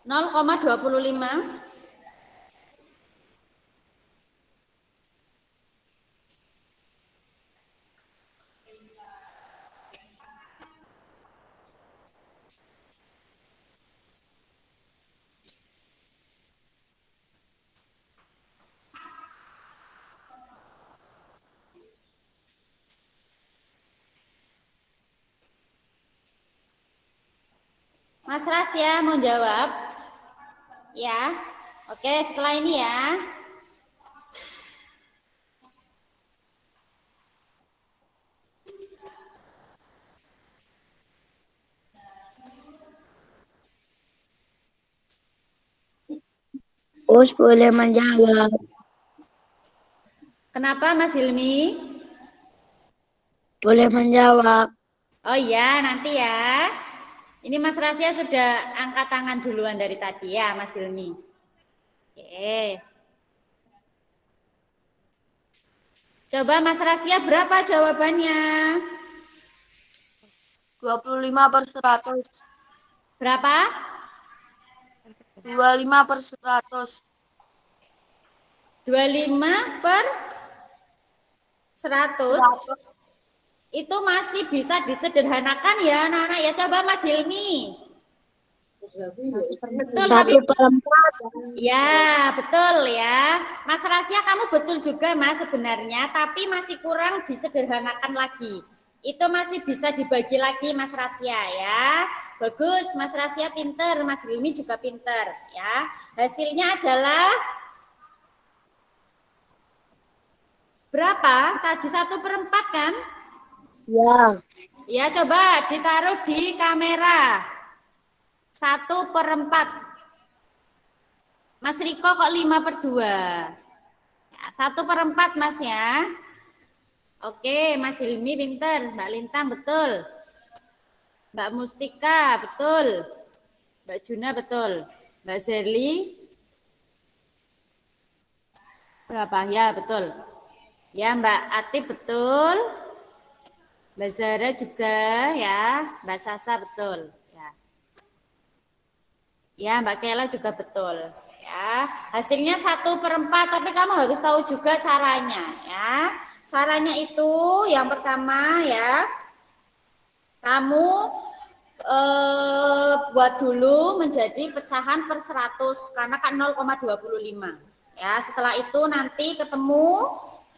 Nol koma 25. Mas Rasya mau jawab? Ya. Oke, setelah ini ya. Us boleh menjawab. Kenapa Mas Hilmi? Boleh menjawab. Oh iya, nanti ya. Ini Mas Rasya sudah angkat tangan duluan dari tadi ya, Mas Hilmi. Oke. Coba Mas Rasya berapa jawabannya? 25/100. Berapa? 25/100. 25/100. Itu masih bisa disederhanakan ya anak-anak ya. Coba Mas Hilmi. Betul, 1/4. Ya, betul ya. Mas Rasya kamu betul juga Mas sebenarnya, tapi masih kurang disederhanakan lagi. Itu masih bisa dibagi lagi Mas Rasya ya. Bagus, Mas Rasya pinter, Mas Hilmi juga pinter ya. Hasilnya adalah Berapa? Tadi 1/4 kan? Ya. Ya, coba ditaruh di kamera. 1/4. Mas Riko kok 5/2? Ya, 1/4 Mas ya. Oke, Mas Hilmi pinter. Mbak Lintang betul. Mbak Mustika betul. Mbak Juna betul. Mbak Zerli berapa? Ya, betul. Ya, Mbak Atip betul. Mbak Zara juga ya. Mbak Sasa betul. Ya. Ya, Mbak Kela juga betul. Ya, hasilnya 1/4, tapi kamu harus tahu juga caranya ya. Caranya itu yang pertama ya, kamu buat dulu menjadi pecahan per 100 karena kan 0,25 ya. Setelah itu nanti ketemu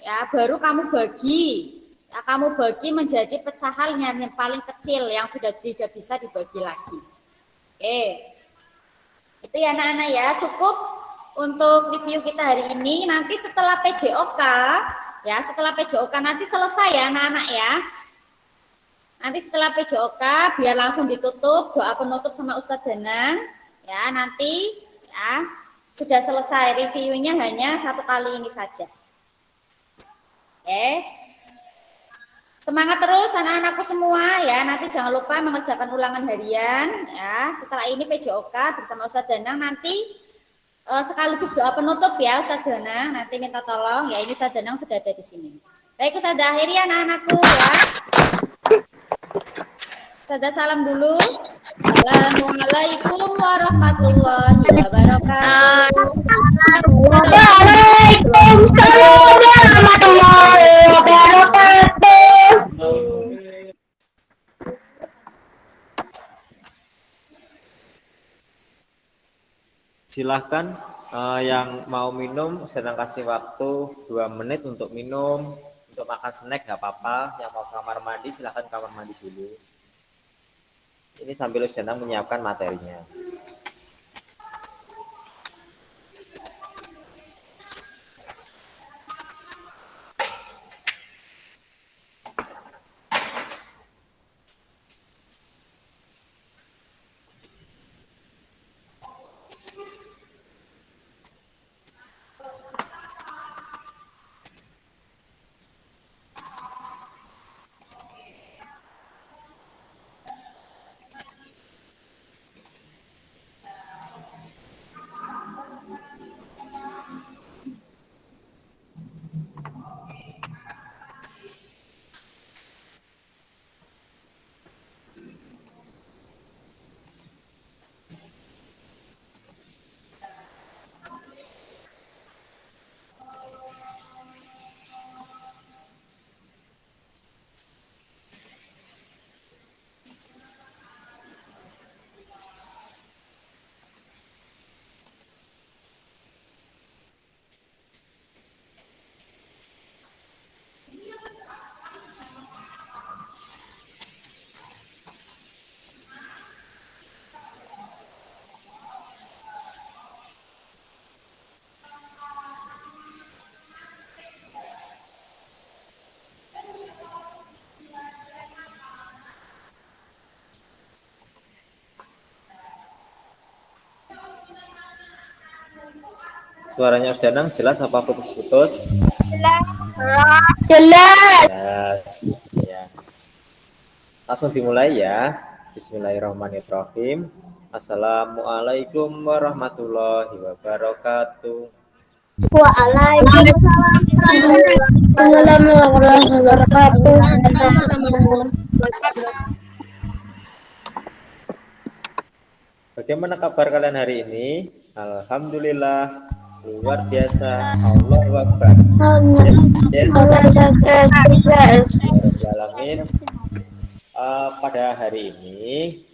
ya baru kamu bagi ya, kamu bagi menjadi pecahan yang paling kecil yang sudah tidak bisa dibagi lagi. Oke, itu ya anak-anak ya, cukup untuk review kita hari ini. Nanti setelah PJOK ya, setelah PJOK nanti selesai ya anak-anak ya. Nanti setelah PJOK biar langsung ditutup doa penutup sama Ustadz Danang ya, nanti ya sudah selesai, reviewnya hanya 1 kali ini saja. Oke, semangat terus anak-anakku semua ya, nanti jangan lupa mengerjakan ulangan harian ya. Setelah ini PJOK bersama Ustadz Danang nanti sekaligus doa penutup ya Ustadz Danang, nanti minta tolong ya, ini Ustadz Danang sudah ada di sini. Baik, Ustadz akhiri anak-anakku ya. Sada salam dulu. Assalamualaikum warahmatullahi wabarakatuh. Waalaikumsalam warahmatullahi wabarakatuh. Silahkan yang mau minum, sedang kasih waktu 2 menit untuk minum, untuk makan snack nggak apa-apa. Yang mau kamar mandi silahkan kamar mandi dulu. Ini sambil sedang menyiapkan materinya. Suaranya Danang jelas apa putus-putus? Jelas. Ya. Langsung dimulai ya. Bismillahirrahmanirrahim. Assalamualaikum warahmatullahi wabarakatuh. Waalaikumsalam warahmatullahi wabarakatuh. Bagaimana kabar kalian hari ini? Alhamdulillah, luar biasa. Allahu Akbar. Alamin. Pada hari ini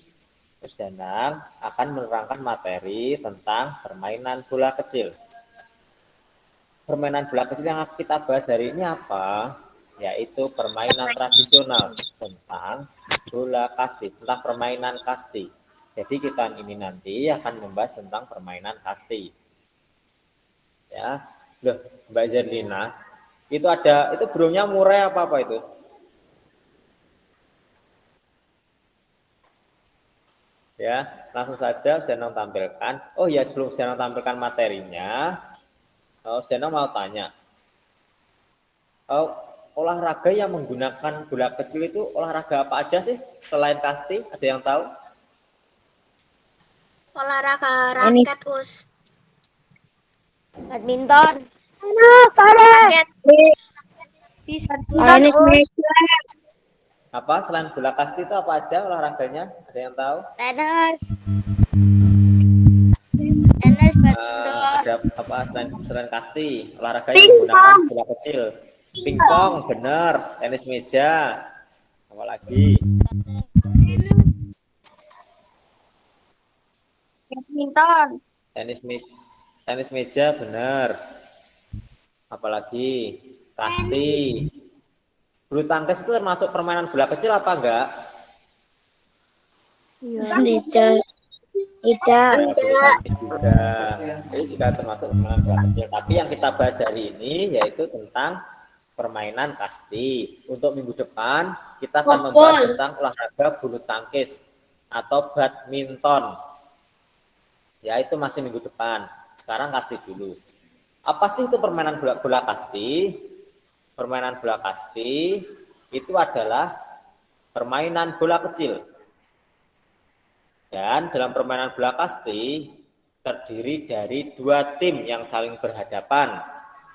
Mas Danang akan menerangkan materi tentang permainan bola kecil. Permainan bola kecil yang kita bahas hari ini apa? Yaitu permainan tradisional tentang bola kasti, tentang permainan kasti. Jadi kita ini nanti akan membahas tentang permainan kasti. Ya, loh, Mbak Zerlina, Itu ada, itu burungnya murai apa itu? Ya, langsung saja Zainal tampilkan. Oh ya, sebelum Zainal tampilkan materinya, Zainal mau tanya. Olahraga yang menggunakan bola kecil itu olahraga apa aja sih selain kasti? Ada yang tahu? Olahraga Ini. raket, Us. Badminton. Raket. Tenis meja. Apa selain bola kasti itu apa aja olahraganya? Ada yang tahu? Tenis. Tenis, badminton. Ada apa selain kasti? Olahraga yang menggunakan bola kecil. Pingpong, benar. Tenis meja. Apa lagi? Badminton. Tenis meja, benar. Apalagi? Kasti. Bulu tangkis itu termasuk permainan bola kecil apa enggak? Tidak. Tidak. Bulu tangkis juga. Ini juga termasuk permainan bola kecil. Tapi yang kita bahas hari ini yaitu tentang permainan kasti. Untuk minggu depan kita akan membahas tentang olahraga bulu tangkis atau badminton. Ya, itu masih minggu depan. Sekarang kasti dulu. Apa sih itu permainan bola kasti? Permainan bola kasti itu adalah permainan bola kecil. Dan dalam permainan bola kasti terdiri dari dua tim yang saling berhadapan.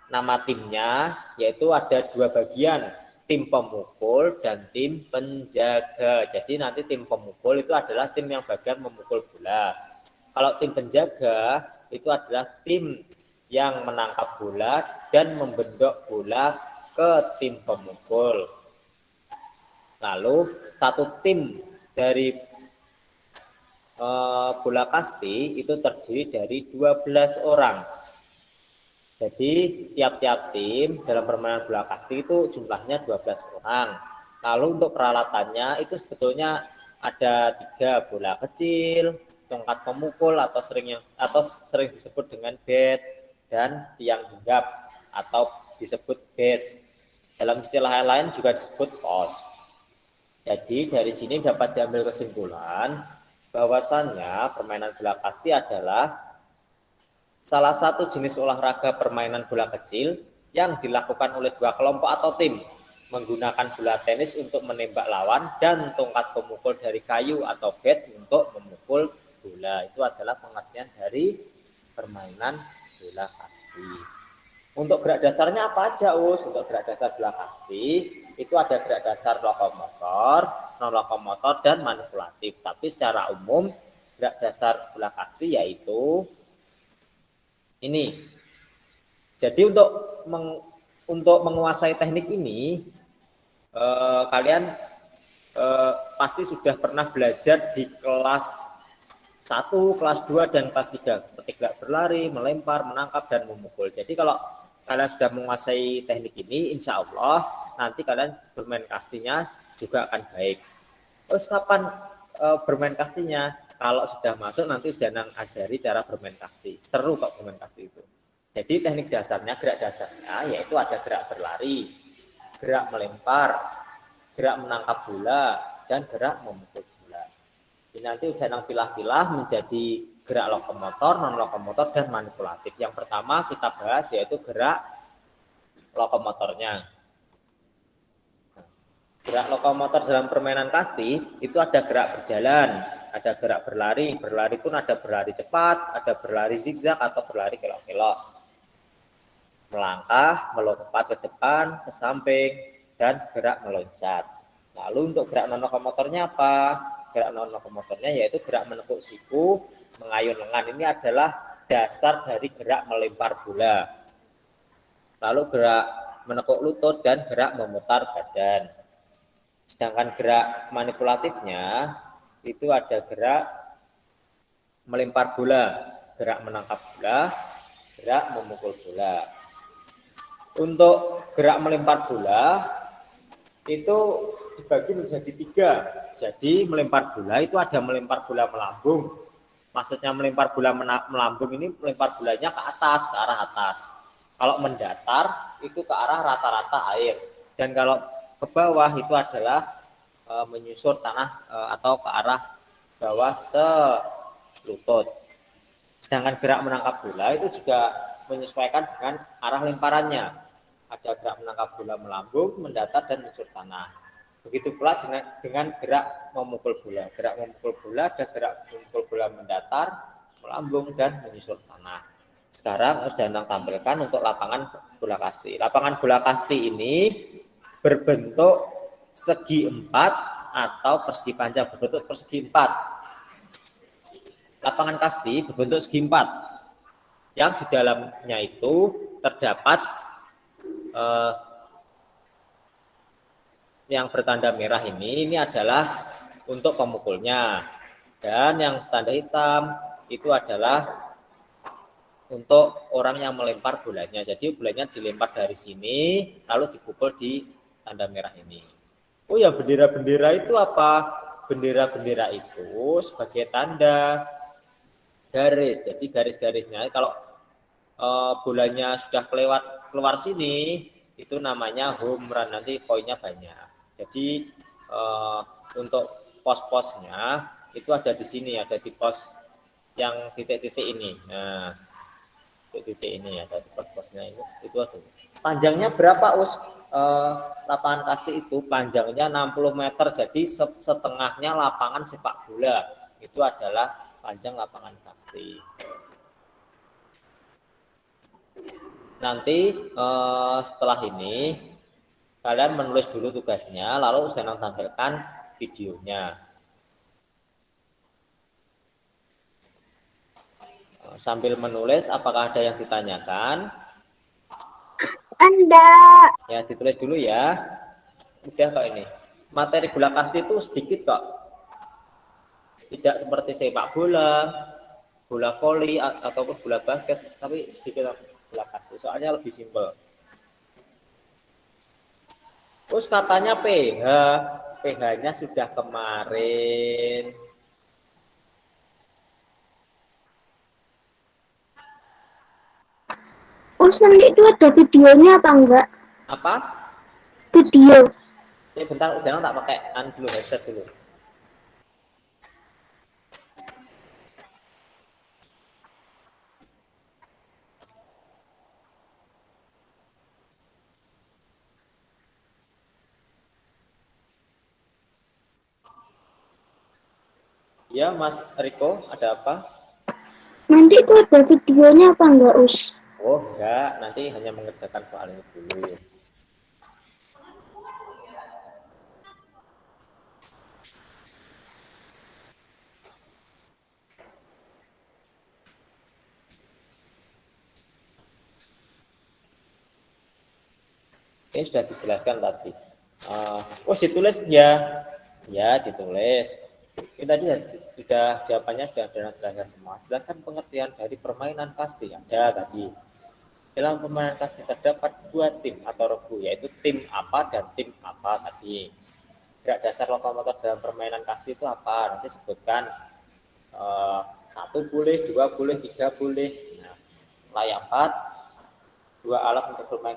Nama timnya yaitu ada dua bagian, tim pemukul dan tim penjaga. Jadi nanti tim pemukul itu adalah tim yang bagian memukul bola. Kalau tim penjaga itu adalah tim yang menangkap bola dan membendok bola ke tim pemukul. Lalu satu tim dari bola kasti itu terdiri dari 12 orang. Jadi tiap-tiap tim dalam permainan bola kasti itu jumlahnya 12 orang. Lalu untuk peralatannya itu sebetulnya ada 3, bola kecil, tongkat pemukul atau sering disebut dengan bat, dan tiang hinggap atau disebut base. Dalam istilah lain juga disebut pos. Jadi dari sini dapat diambil kesimpulan bahwasannya permainan bola kasti adalah salah satu jenis olahraga permainan bola kecil yang dilakukan oleh dua kelompok atau tim menggunakan bola tenis untuk menembak lawan dan tongkat pemukul dari kayu atau bat untuk memukul bola. Itu adalah pengertian dari permainan bola kasti. Untuk gerak dasarnya apa aja, Us? Untuk gerak dasar bola kasti itu ada gerak dasar lokomotor, non lokomotor, dan manipulatif. Tapi secara umum gerak dasar bola kasti yaitu ini. Jadi untuk menguasai teknik ini kalian pasti sudah pernah belajar di kelas 1, kelas 2, dan kelas 3 seperti gerak berlari, melempar, menangkap, dan memukul. Jadi kalau kalian sudah menguasai teknik ini, insya Allah nanti kalian bermain kastinya juga akan baik. Terus kapan bermain kastinya? Kalau sudah masuk nanti sudah ajari cara bermain kasti. Seru kok bermain kasti itu. Jadi teknik dasarnya, gerak dasarnya yaitu ada gerak berlari, gerak melempar, gerak menangkap bola, dan gerak memukul bola. Ini nanti sudah pilah-pilah menjadi gerak lokomotor, non lokomotor, dan manipulatif. Yang pertama kita bahas yaitu gerak lokomotornya. Gerak lokomotor dalam permainan kasti itu ada gerak berjalan, ada gerak berlari. Berlari pun ada berlari cepat, ada berlari zigzag atau berlari kelok-kelok. Melangkah, melompat ke depan, ke samping, dan gerak meloncat. Lalu untuk gerak non lokomotornya apa? Gerak non lokomotornya yaitu gerak menekuk siku, mengayun lengan. Ini adalah dasar dari gerak melempar bola. Lalu gerak menekuk lutut dan gerak memutar badan. Sedangkan gerak manipulatifnya itu ada gerak melempar bola, gerak menangkap bola, gerak memukul bola. Untuk gerak melempar bola itu dibagi menjadi 3. Jadi melempar bola itu ada melempar bola melambung. Maksudnya melempar bola melambung ini melempar bolanya ke atas, ke arah atas. Kalau mendatar itu ke arah rata-rata air, dan kalau ke bawah itu adalah menyusur tanah atau ke arah bawah selutut. Sedangkan gerak menangkap bola itu juga menyesuaikan dengan arah lemparannya. Ada gerak menangkap bola melambung, mendatar, dan menyusur tanah. Begitu pula dengan gerak memukul bola. Gerak memukul bola ada gerak memukul bola mendatar, melambung, dan menyusur tanah. Sekarang sudah Danang tampilkan untuk lapangan bola kasti. Lapangan bola kasti ini berbentuk segi empat atau persegi panjang, berbentuk persegi empat. Lapangan kasti berbentuk segi empat, yang di dalamnya itu terdapat yang bertanda merah ini adalah untuk pemukulnya, dan yang tanda hitam itu adalah untuk orang yang melempar bolanya. Jadi bolanya dilempar dari sini lalu dipukul di tanda merah ini. Oh ya, bendera-bendera itu apa? Bendera-bendera itu sebagai tanda garis. Jadi garis-garisnya kalau bolanya sudah keluar sini itu namanya home run, nanti poinnya banyak. Jadi untuk pos-posnya itu ada di sini, ada di pos yang titik-titik ini. Nah, titik ini ada di pos-posnya itu ada. Panjangnya berapa, Us? Lapangan kasti itu panjangnya 60 meter, jadi setengahnya lapangan sepak bola. Itu adalah panjang lapangan kasti. Nanti setelah ini kalian menulis dulu tugasnya, lalu saya tampilkan videonya. Sambil menulis, apakah ada yang ditanyakan? Anda. Ya, ditulis dulu ya. Udah kok ini. Materi bola kasti itu sedikit kok. Tidak seperti sepak bola, bola voli ataupun bola basket, tapi sedikit bola kasti. Soalnya lebih simpel. Terus katanya PH, PH-nya sudah kemarin. Nanti itu ada videonya apa enggak? Apa? Video. Ini bentar, jangan tak pakai dulu, headset dulu. Ya, Mas Riko, ada apa? Nanti itu ada videonya apa enggak, Us? Oh, enggak, nanti hanya mengerjakan soal ini dulu. Ini sudah dijelaskan tadi. Oh, ditulis ya. Ya, ditulis. Ini tadi sudah jawabannya sudah ada jelaskan semua. Jelaskan pengertian dari permainan kasti. Ada tadi. Dalam permainan kasti terdapat dua tim atau regu, yaitu tim apa dan tim apa tadi. Gerak dasar lokomotor dalam permainan kasti itu apa? Nanti sebutkan. Satu boleh, dua boleh, tiga boleh. Nah, layak 4, 2 alat untuk bermain.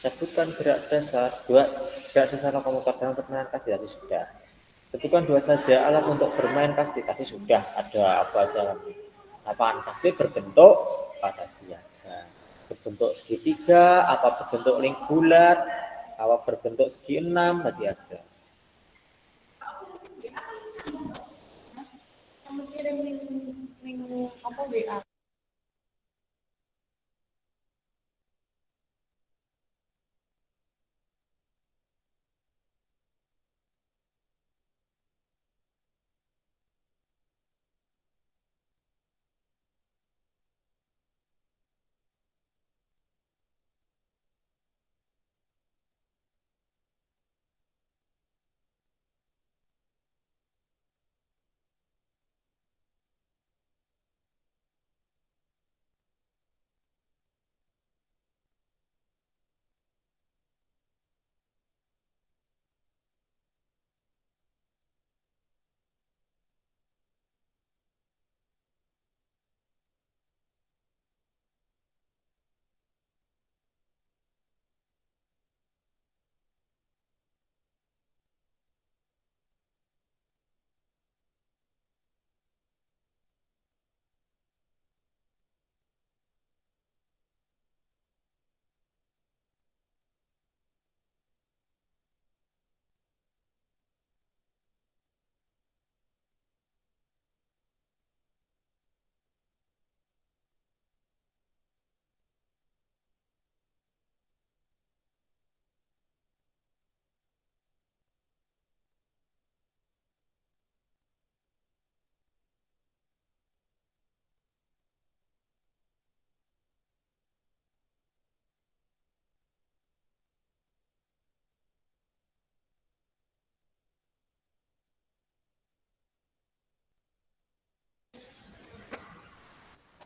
Sebutkan gerak dasar lokomotor dalam permainan kasti tadi sudah. Sebutkan dua saja alat untuk bermain kasti tadi sudah. Ada apa aja? Lapangan kasti berbentuk apa tadi ada? Berbentuk segitiga, apa berbentuk link bulat, apa berbentuk segi 6 tadi ada.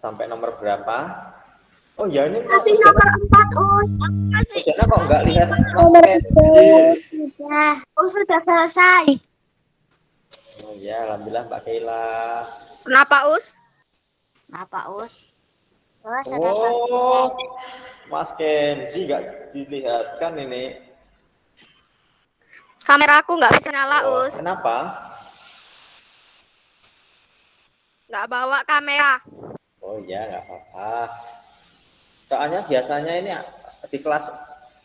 Sampai nomor berapa? Oh ya, ini Masih Mas nomor 4, Us. Jana kok nggak lihat Mas Nomor Kenzi? Sudah. Oh, sudah selesai. Oh ya, alhamdulillah Mbak Keila. Kenapa, Us? Kenapa, Us? Oh, sudah selesai. Oh, Mas Kenzi nggak dilihatkan ini. Kameraku nggak bisa nyala, Oh, Us. kenapa? Nggak bawa kamera. Oh ya, nggak apa-apa. Soalnya biasanya ini di kelas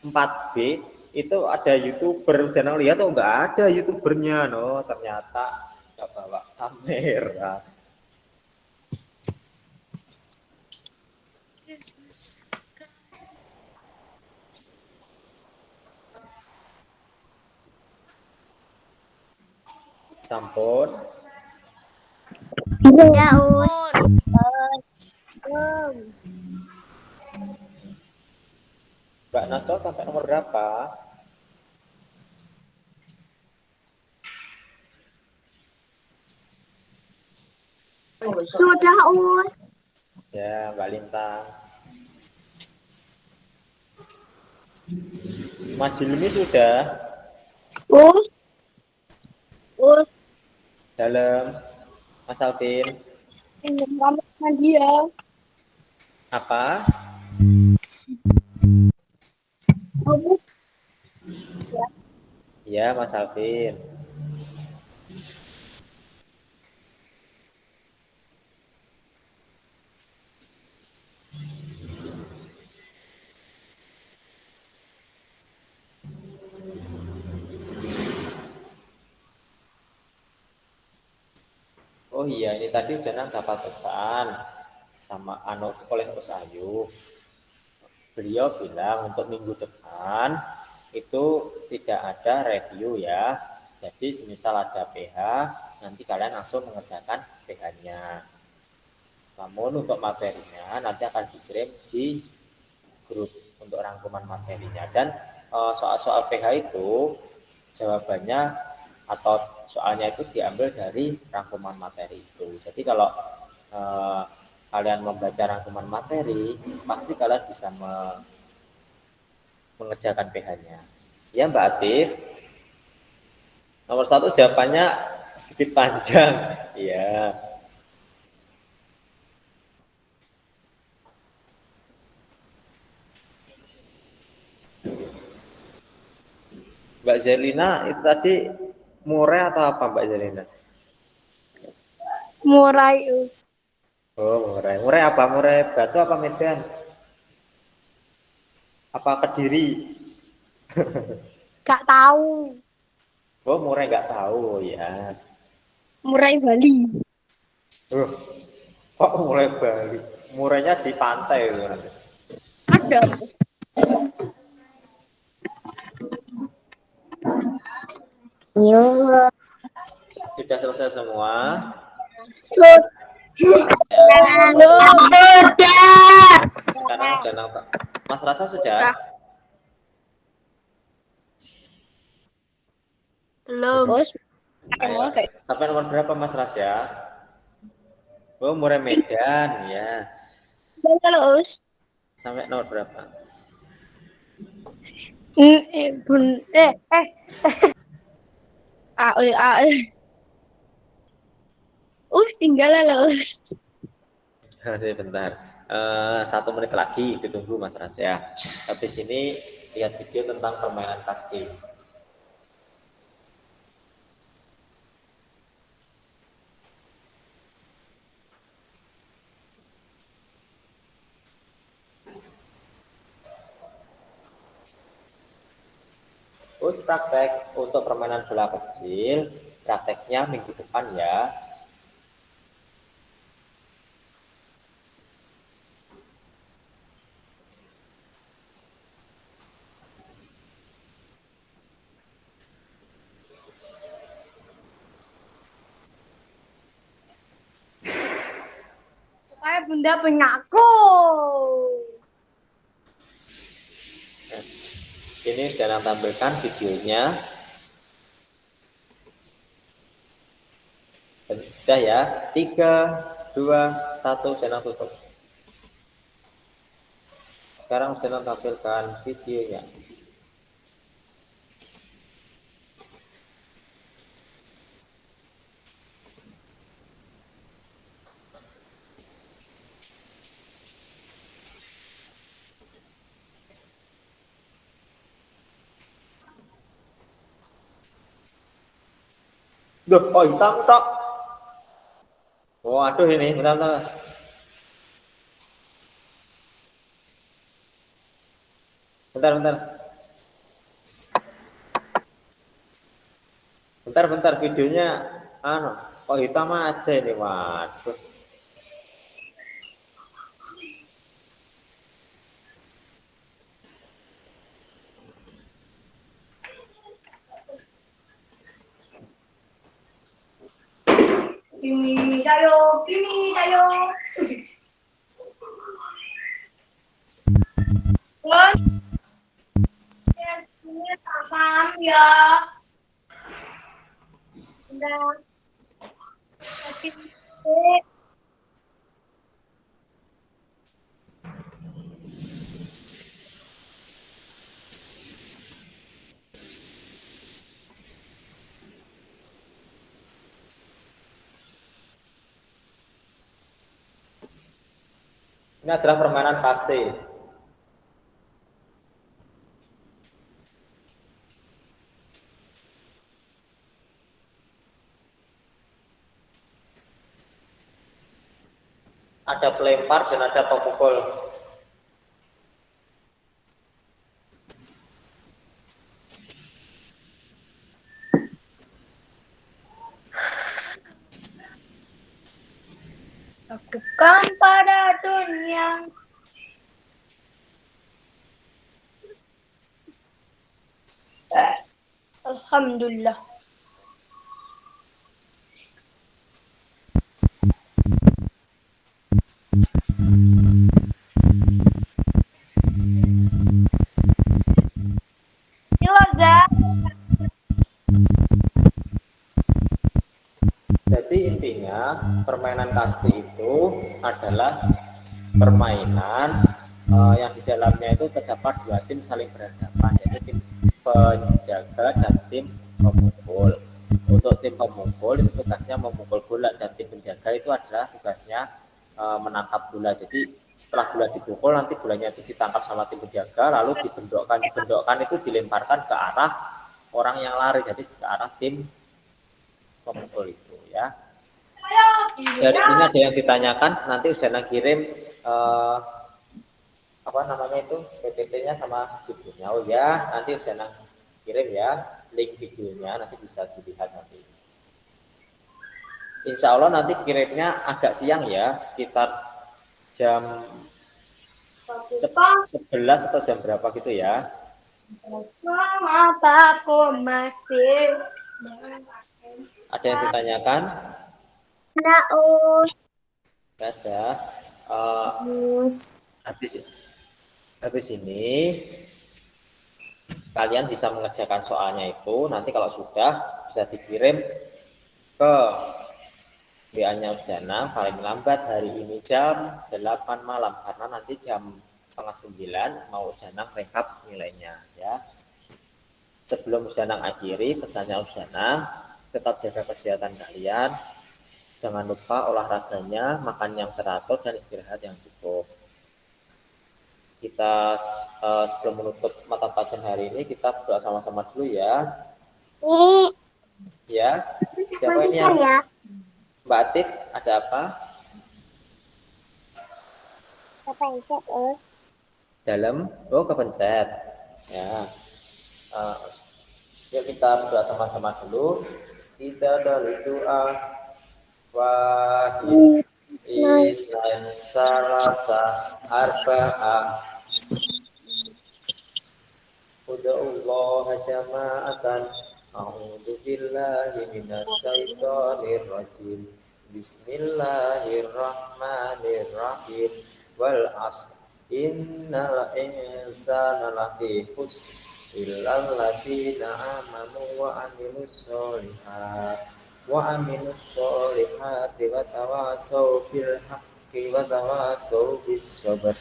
4B itu ada YouTuber. Dan lihat oh nggak ada YouTubernya, no. Ternyata nggak bawa kamera. Sampun. Sudah, Us. Mbak Naso sampai nomor berapa? Sudah, Us. Ya, Mbak Lintang. Mas Hilmi sudah Us. Us. dalam. Mas Alvin. Kamu mandi ya. Apa? Kamu Iya, Mas Alvin. Oh iya, ini tadi Jana dapat pesan sama oleh Us Ayu. Beliau bilang untuk minggu depan itu tidak ada review ya. Jadi semisal ada PH, nanti kalian langsung mengerjakan PH-nya. Namun untuk materinya nanti akan dikirim di grup untuk rangkuman materinya. Dan soal-soal PH itu jawabannya atau soalnya itu diambil dari rangkuman materi itu. Jadi kalau kalian membaca rangkuman materi, pasti kalian bisa mengerjakan PH-nya. Ya Mbak Atif. Nomor 1 jawabannya sedikit panjang. Iya. Mbak Zelina itu tadi murai atau apa Mbak Zelina? Murai, Us. Oh, murai. Murai apa? Murai batu apa medan? Apa Kediri? Gak tahu. Oh, murai nggak tahu ya. murai Bali. Kok murai Bali? Murainya di pantai itu nanti. Ada. Yuk. Sudah selesai semua. Sekarang udah nonton. Mas Rasa sudah? Belum. Us. Ayo. Sampai nomor berapa Mas Ras ya? Oh, murai Medan ya. Kalau Us. Sampai nomor berapa? Tinggal lah Us. Masih bentar. 1 menit lagi ditunggu Mas Ras ya. Habis ini lihat video tentang permainan casting. Terus praktek untuk permainan bola kecil, prakteknya minggu depan ya. Supaya bunda punya aku. Ini sudah tampilkan videonya. Sudah ya. 3, 2, 1, channel tutup. Sekarang sudah tampilkan videonya. Duh, kok hitam tok? Waduh ini, bentar. Bentar, videonya kok hitam aja ini, waduh. Kimi dayo. Bos, ini paham ya. Udah. Ini adalah permainan kaste. Ada pelempar dan ada pemukul. Lakukan pada dunia. Alhamdulillah. Jadi intinya permainan kasti itu adalah permainan yang di dalamnya itu terdapat dua tim saling berhadapan, yaitu tim penjaga dan tim pemukul. Untuk tim pemukul itu tugasnya memukul bola dan tim penjaga itu adalah tugasnya menangkap bola. Jadi setelah bola dipukul nanti bolanya itu ditangkap sama tim penjaga, lalu dibendokkan itu dilemparkan ke arah orang yang lari, jadi ke arah tim pemukul itu ya. Dari sini ada yang ditanyakan, nanti Usdana kirim PPT-nya sama videonya. Oh ya, nanti Usdana kirim ya link videonya, nanti bisa dilihat nanti. Insya Allah nanti kirimnya agak siang ya, sekitar jam 11 atau jam berapa gitu ya. Apa aku masih Ada yang ditanyakan? Ada. Habis ini kalian bisa mengerjakan soalnya itu. Nanti kalau sudah bisa dikirim ke WA-nya Usdana paling lambat hari ini jam 8 malam, karena nanti jam 8:30 mau Usdana rekap nilainya ya. Sebelum Usdana akhiri, pesannya Usdana tetap jaga kesehatan kalian, jangan lupa olahraganya, makan yang teratur dan istirahat yang cukup. Kita sebelum menutup mata pelajaran hari ini kita berdoa sama-sama dulu ya. Ya, siapa ini yang Mbak Atif, ada apa? Kepencet, Dalam, kepencet. Ya. Yuk kita berdoa sama-sama dulu. Istidadul doa. Wahid isnan salasa arba'ah. Ud'ullaha jama'atan. A'udzu billahi minasyaitonir rajim. Bismillahirrahmanirrahim. Wal 'ashr innal insana lafi khusr illal ladzina amanu wa amilus solihati wa tawassaw bil haqqi wa tawassaw bis sabr.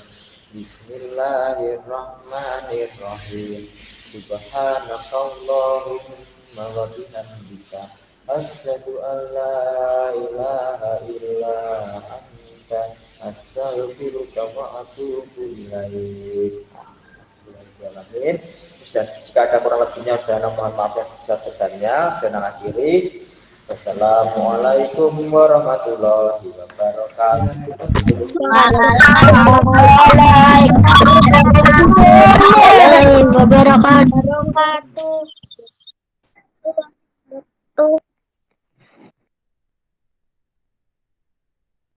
Bismillahirrahmanirrahim. Subhanakallahumma wa bihamdika asyhadu an la ilaha illa anta astaghfiruka wa atubu ilaik. Alhamdulillahirrahmanirrahim. Dan jika ada kurang lebihnya, saudara mohon maaf yang sebesar-besarnya. Saudara akhiri. Wassalamualaikum warahmatullahi wabarakatuh. Waalaikumsalam warahmatullahi wabarakatuh.